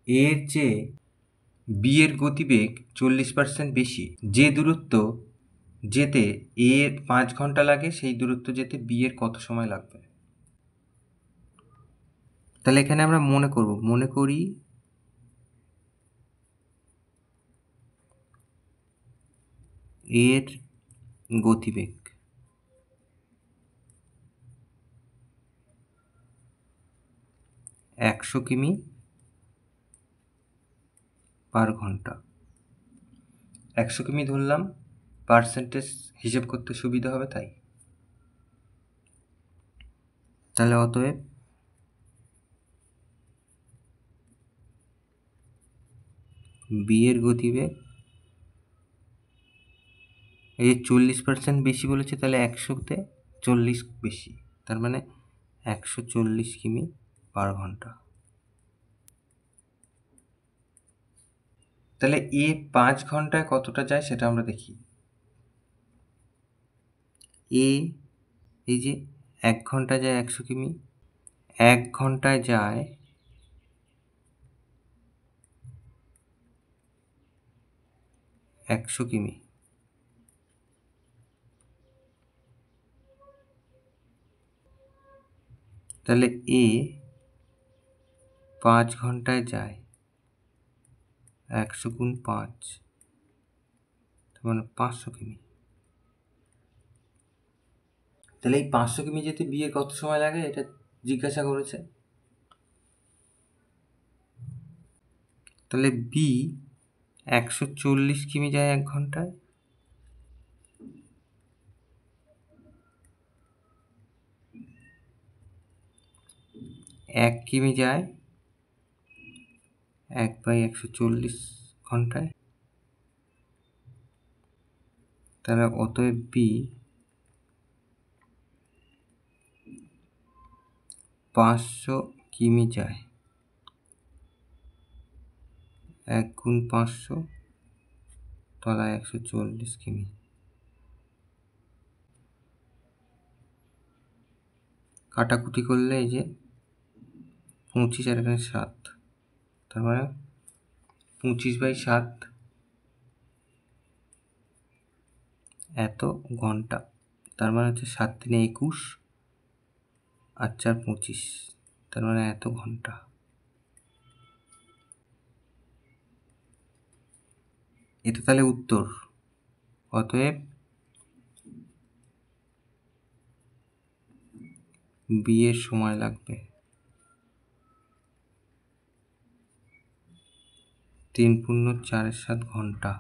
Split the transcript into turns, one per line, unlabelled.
এর চেয়ে বি এর গতিবেগ 40% বেশি। যে দূরত্ব যেতে এ 5 ঘন্টা লাগে, সেই দূরত্ব যেতে বি এর কত সময় লাগবে? তাহলে এখানে আমরা মনে করি এর গতিবেগ একশো কিমি পার ঘন্টা। 100 কিমি ধরলাম, পার্সেন্টেজ হিসেব করতে সুবিধা হবে তাই। তাহলে অতএব বি এর গতিবেগ, এই 40% বেশি বলেছে, তাহলে 100-তে 40 বেশি, তার মানে 140 কিমি পার ঘন্টা। তাহলে এ 5 ঘন্টায় কতটা যায় সেটা আমরা দেখি। এই যে 1 ঘন্টায় যায় 100 কিমি, 1 ঘন্টায় যায় 100 কিমি। তাহলে এ 5 ঘন্টায় যায় 100 গুণ 5, তার মানে 500 কিমি। তাহলে এই 500 কিমি যেতে বি এর কত সময় লাগে এটা জিজ্ঞাসা করেছে। তাহলে বি 140 কিমি যায় 1 ঘন্টায়, এক কিমি যায় 1/140 ঘন্টায়। তাহলে অতএব বি 500 কিমি যায়, 1 গুণ 500 তলায় 140 কিমি। কাটাকুটি করলে এই যে 25 আর এখানে 7, তার মানে 25/7 এত ঘন্টা। তার মানে হচ্ছে 7 দিনে 21 আর 4 25, তার মানে এত ঘন্টা। এটা তাহলে উত্তর। অতএব বি এর সময় লাগবে 3 × 4 = 7 ঘন্টা।